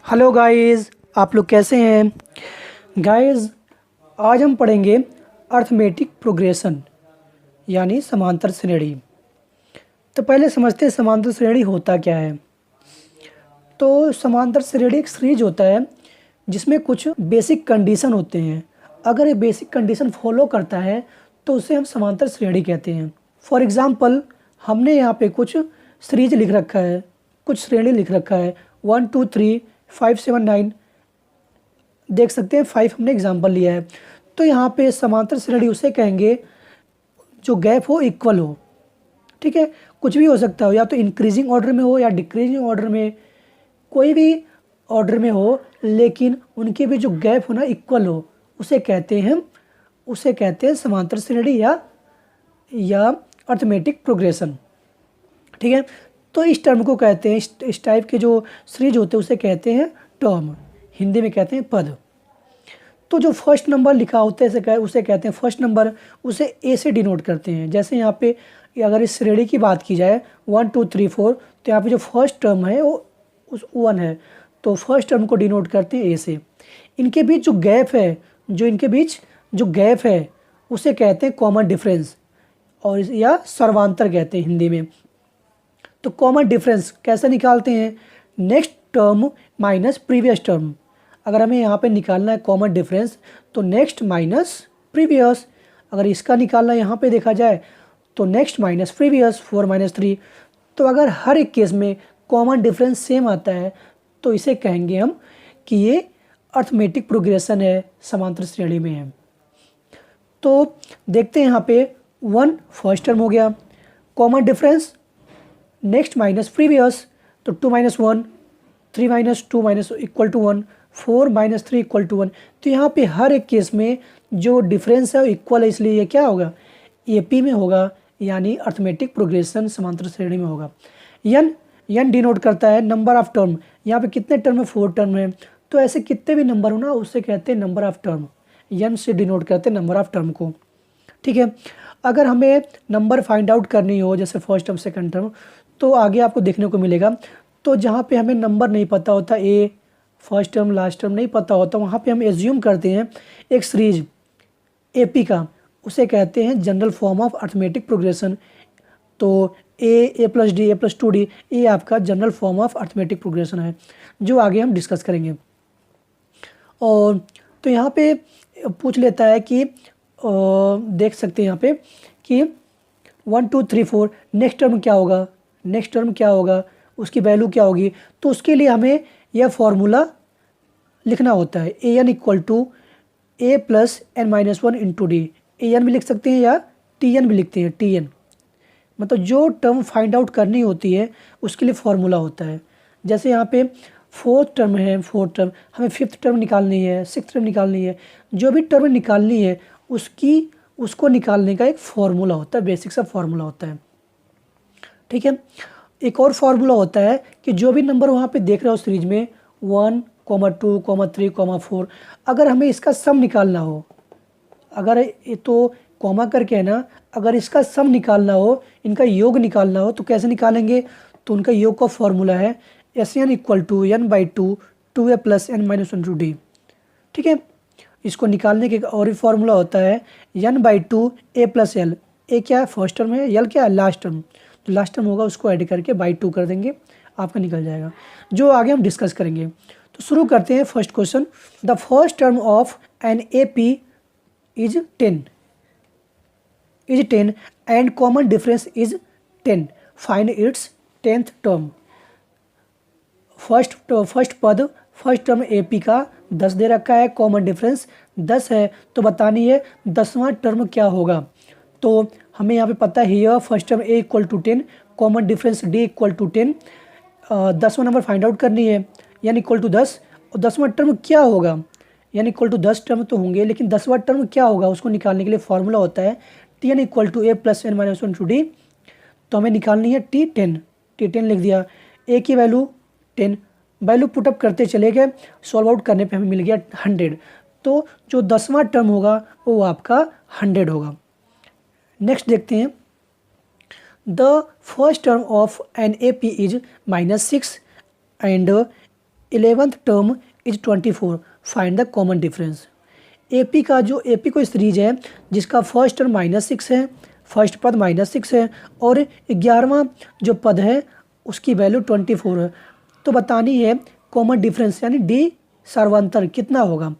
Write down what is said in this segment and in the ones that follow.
Hello guys, आप लोग कैसे हैं गाइस। आज हम पढ़ेंगे अर्थमेटिक प्रोग्रेशन यानी समांतर श्रेणी। तो पहले समझते हैं समांतर श्रेणी होता क्या है। तो समांतर श्रेणी एक सीरीज होता है जिसमें कुछ बेसिक कंडीशन होते हैं। अगर ये बेसिक कंडीशन फॉलो करता है तो उसे हम समांतर श्रेणी कहते हैं। फॉर एग्ज़ाम्पल, हमने यहाँ पे कुछ सीरीज लिख रखा है, कुछ श्रेणी लिख रखा है 1 2 3 5 7 9। देख सकते हैं 5 हमने एग्जाम्पल लिया है। तो यहाँ पे समांतर श्रेणी उसे कहेंगे जो गैप हो इक्वल हो। ठीक है, कुछ भी हो सकता हो, या तो इंक्रीजिंग ऑर्डर में हो या डिक्रीजिंग ऑर्डर में, कोई भी ऑर्डर में हो, लेकिन उनके भी जो गैप हो ना इक्वल हो, उसे कहते हैं समांतर श्रेणी या अर्थमेटिक प्रोग्रेशन। ठीक है, तो इस टर्म को कहते हैं, इस टाइप के जो सीरीज होते हैं उसे कहते हैं टर्म, हिंदी में कहते हैं पद। तो जो फर्स्ट नंबर लिखा होता है उसे कहते हैं फर्स्ट नंबर, उसे ए से डिनोट करते हैं। जैसे यहाँ पे अगर इस श्रेणी की बात की जाए 1 2 3 4, तो यहाँ पे जो फर्स्ट टर्म है वो उस 1 है, तो फर्स्ट टर्म को डिनोट करते हैं ए से। इनके बीच जो गैप है, उसे कहते हैं कॉमन डिफरेंस, और या सर्वांतर कहते हैं हिंदी में। तो कॉमन डिफरेंस कैसे निकालते हैं? Next term minus previous term. अगर हमें यहाँ पे निकालना है कॉमन डिफरेंस तो नेक्स्ट माइनस प्रीवियस। अगर इसका निकालना यहाँ पे देखा जाए तो नेक्स्ट माइनस प्रीवियस, 4 माइनस 3। तो अगर हर एक केस में कॉमन डिफरेंस सेम आता है तो इसे कहेंगे हम कि ये अर्थमेटिक प्रोग्रेशन है, समांतर श्रेणी में है। तो देखते हैं यहाँ पे 1 फर्स्ट टर्म हो गया, common difference next minus previous, तो 2 minus 1, 3 minus 2 minus equal to 1, 4 minus 3 equal to 1। तो यहाँ पे हर एक केस में जो डिफरेंस है वो इक्वल है, इसलिए ये क्या होगा? एपी में होगा, यानी अर्थमेटिक प्रोग्रेशन समांतर श्रेणी में होगा। एन डिनोट करता है नंबर ऑफ टर्म। यहाँ पे कितने टर्म है? 4 टर्म है। तो ऐसे कितने भी नंबर हो ना उससे कहते हैं नंबर ऑफ टर्म, एन से डिनोट करते हैं नंबर ऑफ टर्म को। ठीक है, अगर हमें नंबर फाइंड आउट करनी हो जैसे फर्स्ट टर्म सेकंड टर्म, तो आगे आपको देखने को मिलेगा। तो जहाँ पे हमें नंबर नहीं पता होता, ए फर्स्ट टर्म लास्ट टर्म नहीं पता होता, वहाँ पे हम एज्यूम करते हैं एक सीरीज एपी का, उसे कहते हैं general form of arithmetic progression. तो ए प्लस डी, ए प्लस 2d, ये आपका general form of arithmetic progression है, जो आगे हम डिस्कस करेंगे। और तो यहाँ पे पूछ लेता है कि देख सकते हैं यहाँ पे कि 1 2 3 4 नेक्स्ट टर्म क्या होगा, उसकी वैल्यू क्या होगी। तो उसके लिए हमें यह फॉर्मूला लिखना होता है, A N equal to A plus N minus 1 into D. A N भी लिख सकते हैं या टी एन भी लिखते हैं। टी एन मतलब जो टर्म फाइंड आउट करनी होती है उसके लिए फॉर्मूला होता है। जैसे यहाँ पे फोर्थ टर्म है, हमें फिफ्थ टर्म निकालनी है, सिक्स्थ टर्म निकालनी है, जो भी टर्म निकालनी है उसको निकालने का एक फॉर्मूला होता है, बेसिक सा फॉर्मूला होता है। ठीक है, एक और फार्मूला होता है कि जो भी नंबर वहाँ पे देख रहे हो सीरीज में 1, 2, 3, 4, अगर हमें इसका सम निकालना हो, अगर ये तो कॉमा करके है ना, अगर इसका सम निकालना हो, इनका योग निकालना हो, तो कैसे निकालेंगे? तो उनका योग का फॉर्मूला है S n equal to n by 2 A plus N minus 1 to D. ठीक है, इसको निकालने के और भी फार्मूला होता है N by 2 A plus L. A क्या है? फर्स्ट टर्म है, एल क्या है? Last term. तो लास्ट टर्म होगा उसको ऐड करके बाई 2 कर देंगे, आपका निकल जाएगा, जो आगे हम डिस्कस करेंगे। तो शुरू करते हैं first question. The first term of an A P is 10 and common difference is 10, find its 10th term. First term A P का 10 दे रखा है, कॉमन डिफरेंस 10 है, तो बतानी है 10वां टर्म क्या होगा। तो हमें यहाँ पे पता है here first term A equal to 10, common difference D equal to 10। 10वां नंबर फाइंड आउट करनी है, यानी इक्वल टू 10, और 10वां टर्म क्या होगा, यानी इक्वल टू 10 टर्म तो होंगे, लेकिन 10वां टर्म क्या होगा उसको निकालने के लिए फॉर्मूला होता है T n equal to A plus N minus 1 to d. तो हमें निकालनी है टी 10 लिख दिया, ए की वैल्यू 10, वैल्यू पुटअप करते चले गए, सॉल्व आउट करने पे हमें मिल गया 100। तो जो 10वां टर्म होगा वो आपका 100 होगा। नेक्स्ट देखते हैं, the first term of an A P is -6 and 11th term is 24, find the common difference. AP का जो एपी कोई सीरीज है जिसका फर्स्ट टर्म -6 है, फर्स्ट पद -6 है और 11वां जो पद है उसकी वैल्यू 24 है। तो बतानी है कॉमन डिफरेंस यानी डी सर्वांतर कितना होगा।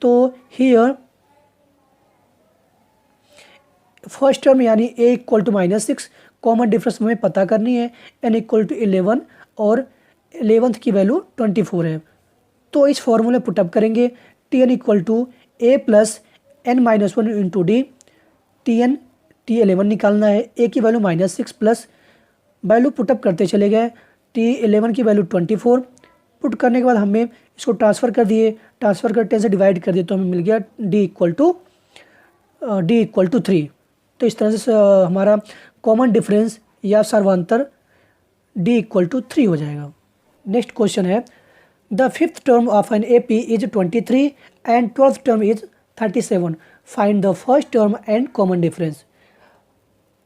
तो हियर फर्स्ट टर्म यानी a equal to -6, common difference हमें पता करनी है n इक्वल टू 11 और 11th की वैल्यू 24 है। तो इस फॉर्मूले पुटअप करेंगे Tn equal to a plus n-1 into d. T11 निकालना है, a की वैल्यू -6 प्लस वैल्यू पुटअप करते चले गए, T11 की वैल्यू 24 पुट करने के बाद हमें इसको ट्रांसफ़र कर दिए, ट्रांसफ़र कर 10 से डिवाइड कर दिए तो हमें मिल गया d इक्वल टू 3। तो इस तरह से हमारा कॉमन डिफरेंस या सर्वांतर d इक्वल टू 3 हो जाएगा। नेक्स्ट क्वेश्चन है the fifth term of an A P is 23 and 12th term is 37, find the first term and common difference.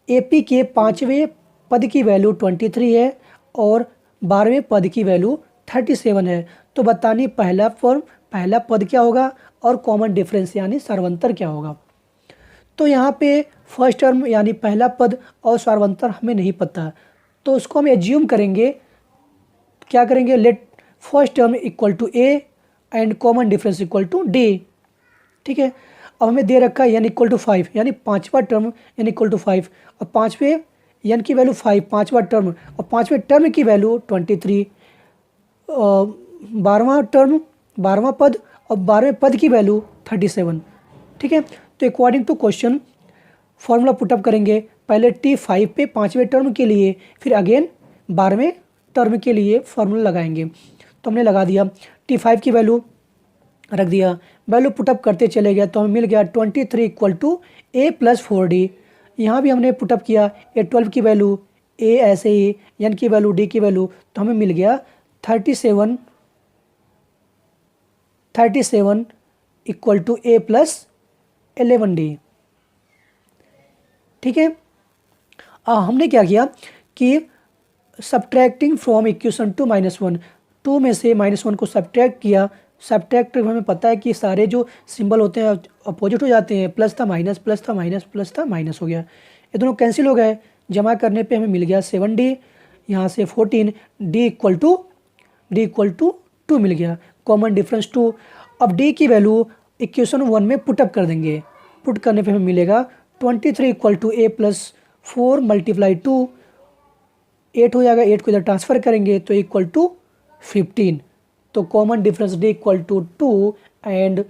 A P के 5वें पद की वैल्यू 23 है और 12वें पद की वैल्यू 37 है। तो बतानी पहला पद क्या होगा और कॉमन डिफरेंस यानी सर्वांतर क्या होगा। तो यहाँ पे फर्स्ट टर्म यानी पहला पद और सर्वांतर हमें नहीं पता, तो उसको हम एज्यूम करेंगे, क्या करेंगे, let first term equal to a and common difference equal to d। ठीक है, अब हमें दे रखा है n इक्वल टू 5 यानी पाँचवा टर्म n इक्वल टू 5 और पाँचवें n की वैल्यू 5 पाँचवा टर्म और पाँचवें टर्म की वैल्यू 23, 12वां पद और 12वें पद की वैल्यू 37। ठीक है, तो according to question formula put up करेंगे, पहले T5 पे पाँचवें टर्म के लिए, फिर अगेन 12वें टर्म के लिए फॉर्मूला लगाएंगे। तो हमने लगा दिया, T5 की वैल्यू रख दिया, वैल्यू पुटअप करते चले गए तो हमें मिल गया 23 equal to a plus 4d। यहाँ भी हमने पुटअप किया, A12 की वैल्यू a ऐसे ही, n की वैल्यू d की वैल्यू, तो हमें मिल गया 37 equal to a plus 11d। ठीक है, हमने क्या किया कि सब्ट्रैक्टिंग फ्रॉम इक्वेशन टू -1, 2 में से -1 को सब्ट्रैक्ट किया। सब्ट्रैक्ट हमें पता है कि सारे जो सिंबल होते हैं अपोजिट हो जाते हैं, प्लस था माइनस, प्लस था माइनस, प्लस था माइनस हो गया, ये दोनों कैंसिल हो गए। जमा करने पे हमें मिल गया 7d, यहाँ से 14, d इक्वल टू 2 मिल गया, कॉमन डिफरेंस 2। अब d की वैल्यू इक्वेशन 1 में पुटअप कर देंगे, पुट करने पे हमें मिलेगा 23 equal to a plus 4 multiply 2, 8 हो जाएगा, 8 को इधर ट्रांसफ़र करेंगे तो इक्वल टू 15। तो common difference d equal to 2 and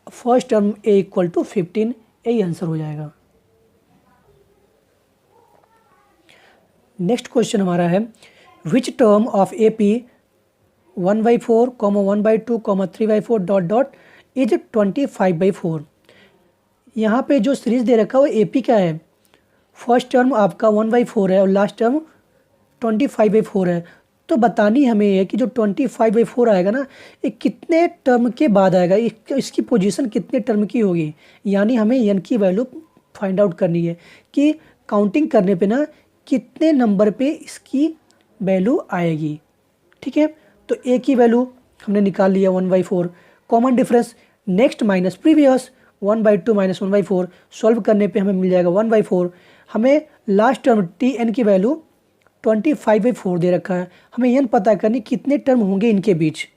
first term a equal to 15, यही आंसर हो जाएगा। नेक्स्ट क्वेश्चन हमारा है which term of A P 1/4, 1/2, 3/4 dot dot is 25/4। यहाँ पे जो सीरीज दे रखा है वो ए पी का है, फर्स्ट टर्म आपका 1/4 है और लास्ट टर्म 25/4 है। तो बतानी हमें है कि जो 25/4 आएगा ना, ये कितने टर्म के बाद आएगा, इसकी पोजीशन कितने टर्म की होगी, यानी हमें n की वैल्यू फाइंड आउट करनी है कि काउंटिंग करने पे ना कितने नंबर पे इसकी वैल्यू आएगी। ठीक है, तो a की वैल्यू हमने निकाल लिया 1/4, common difference next minus previous 1/2 minus 1/4, solve करने पे हमें मिल जाएगा 1/4। हमें लास्ट टर्म Tn की वैल्यू 25/4 दे रखा है, हमें n पता करनी कितने टर्म होंगे इनके बीच,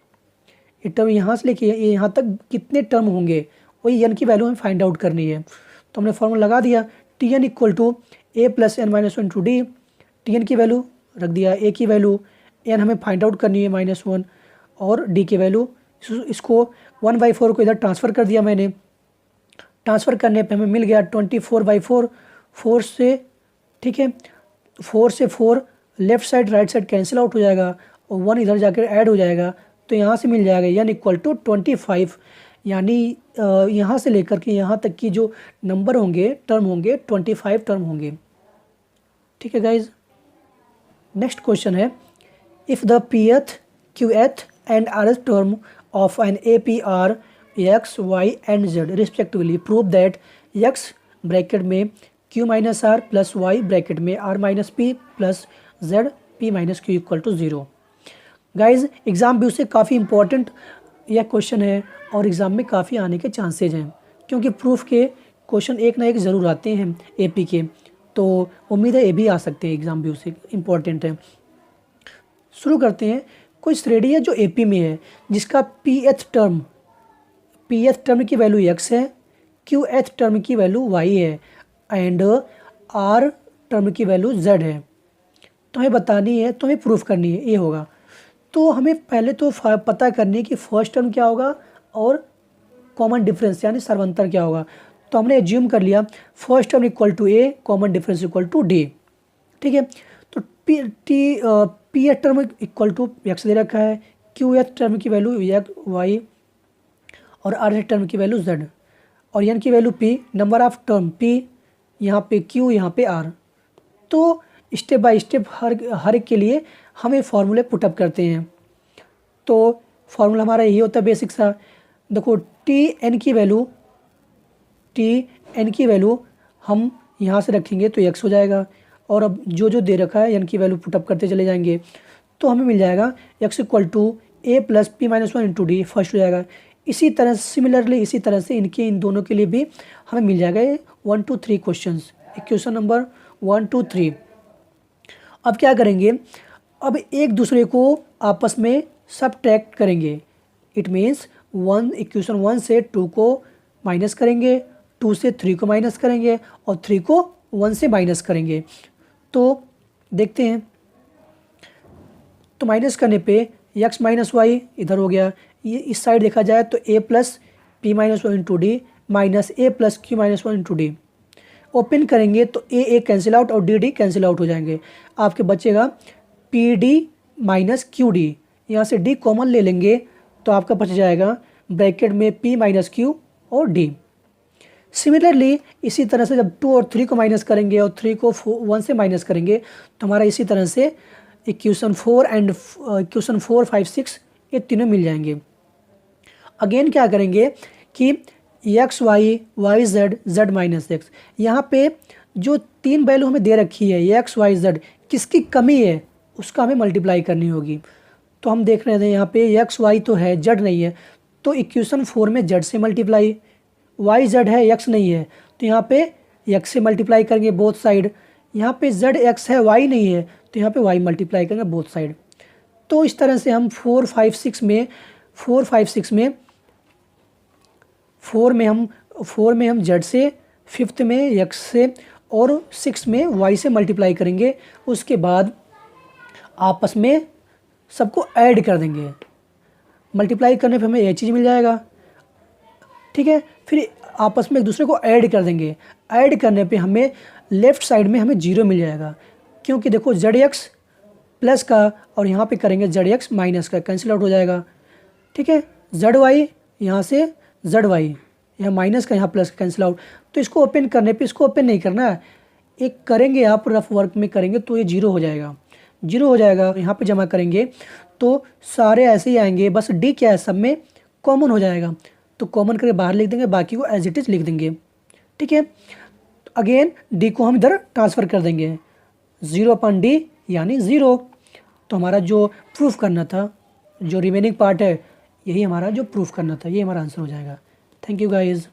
ये टर्म यहाँ से लेके यहाँ तक कितने टर्म होंगे, वही n की वैल्यू हमें फाइंड आउट करनी है। तो हमने फॉर्मूला लगा दिया, Tn equal to a plus n-1 into d. Tn की वैल्यू रख दिया, a की वैल्यू n हमें फाइंड आउट करनी है -1 और d की वैल्यू, इसको 1/4 को इधर ट्रांसफ़र कर दिया मैंने, ट्रांसफ़र करने पे हमें मिल गया 24/4, 4 से, ठीक है, 4 से 4 left side right side cancel out हो जाएगा और 1 इधर जाकर ऐड हो जाएगा, तो यहाँ से मिल जाएगा n इक्वल टू 25, यानी यहाँ से लेकर के यहाँ तक की जो नंबर होंगे, टर्म होंगे, 25 टर्म होंगे। ठीक है गाइज, नेक्स्ट क्वेश्चन है if the pth, qth and rth term of an A P are x, y and z respectively, prove that x bracket में q minus r plus y bracket में r minus p plus z p minus q equal to 0। Guys exam भी उससे काफ़ी important यह question है और exam में काफ़ी आने के चांसेज हैं, क्योंकि प्रूफ के क्वेश्चन एक ना एक ज़रूर आते हैं एपी के, तो उम्मीद है ये भी आ सकते हैं, एग्ज़ाम भी उससे इम्पोर्टेंट है। शुरू करते हैं। कोई श्रेणी है जो एपी में है जिसका पीएथ टर्म की वैल्यू x है, क्यूएथ टर्म की वैल्यू y है एंड आर टर्म की वैल्यू z है। तो हमें बतानी है, तो हमें प्रूफ करनी है, ये होगा। तो हमें पहले तो पता करनी है कि फर्स्ट टर्म क्या होगा और कॉमन डिफरेंस यानी सर्वंतर क्या होगा। तो हमने एज्यूम कर लिया first term equal to A, common difference equal to D. ठीक है, तो P th term equal to X दे रखा है, क्यू एथ टर्म की वैल्यू वाई और आर एथ टर्म की वैल्यू जेड और एन की value P, number of term P, यहाँ पे क्यू, यहाँ पे आर। तो स्टेप बाय स्टेप हर एक के लिए हमें फॉर्मूले पुटअप करते हैं। तो फॉर्मूला हमारा यही होता है बेसिक सा। देखो टी एन की वैल्यू हम यहाँ से रखेंगे तो एक्स हो जाएगा, और अब जो दे रखा है एन की वैल्यू पुटअप करते चले जाएंगे तो हमें मिल जाएगा X equal to A plus P minus one into D, first हो जाएगा। इसी तरह सिमिलरली इसी तरह से इन दोनों के लिए भी हमें मिल जाएगा 1 2 3 क्वेश्चंस, क्वेश्चन नंबर 1 2 3। अब क्या करेंगे, अब एक दूसरे को आपस में सबट्रैक्ट करेंगे। इट मीन्स इक्वेशन 1 से 2 को माइनस करेंगे, 2 से 3 को माइनस करेंगे और 3 को 1 से माइनस करेंगे। तो देखते हैं, तो माइनस करने पे x माइनस वाई इधर हो गया, ये इस साइड देखा जाए तो a plus P minus one into D minus A plus Q minus one into D. Open करेंगे तो ए कैंसिल आउट और डी कैंसिल आउट हो जाएंगे, आपके बचेगा P D minus Q D. यहाँ से डी कॉमन ले लेंगे तो आपका बच जाएगा ब्रैकेट में p माइनस क्यू और d। सिमिलरली इसी तरह से जब 2 और 3 को माइनस करेंगे और 3 को 1 से माइनस करेंगे तो हमारा इसी तरह से इक्वेशन 4 एंड इक्वेशन 4 5 6 ये तीनों मिल जाएंगे। अगेन क्या करेंगे कि X Y Y Z Z minus X, यहाँ पे जो 3 वैल्यू हमें दे रखी है एक्स वाई जेड, किसकी कमी है उसका हमें मल्टीप्लाई करनी होगी। तो हम देख रहे थे यहाँ पे एक्स वाई तो है, जेड नहीं है, तो इक्वेशन 4 में जेड से मल्टीप्लाई, वाई जेड है एक्स नहीं है तो यहाँ पे एक्स से मल्टीप्लाई करेंगे बोथ साइड। यहाँ पे जेड एक्स है वाई नहीं है तो यहाँ पे वाई मल्टीप्लाई करेंगे बोथ साइड। तो इस तरह से हम 4 5 6 में 4 में हम जेड से, 5th में एक्स से और 6 में वाई से मल्टीप्लाई करेंगे। उसके बाद आपस में सबको ऐड कर देंगे, मल्टीप्लाई करने पे हमें ये चीज़ मिल जाएगा। ठीक है, फिर आपस में एक दूसरे को ऐड कर देंगे, ऐड करने पे हमें लेफ़्ट साइड में हमें 0 मिल जाएगा, क्योंकि देखो जेड एक्स प्लस का और यहाँ पे करेंगे जेड एक्स माइनस का, कैंसिल आउट हो जाएगा। ठीक है, जेड वाई यहाँ से जेड वाई, यहाँ माइनस का यहाँ प्लस का कैंसिल आउट। तो इसको ओपन करने पे, इसको ओपन नहीं करना है, एक करेंगे आप रफ वर्क में करेंगे तो ये 0 हो जाएगा, 0 हो जाएगा। यहाँ पे जमा करेंगे तो सारे ऐसे ही आएंगे, बस डी क्या है सब में कॉमन हो जाएगा, तो कॉमन करके बाहर लिख देंगे, बाकी को एज इट इज़ लिख देंगे। ठीक है, अगेन डी को हम इधर ट्रांसफ़र कर देंगे, 0/d यानी 0। तो हमारा जो प्रूफ करना था, जो रिमेनिंग पार्ट है, यही हमारा जो प्रूफ करना था, ये हमारा आंसर हो जाएगा। Thank you guys.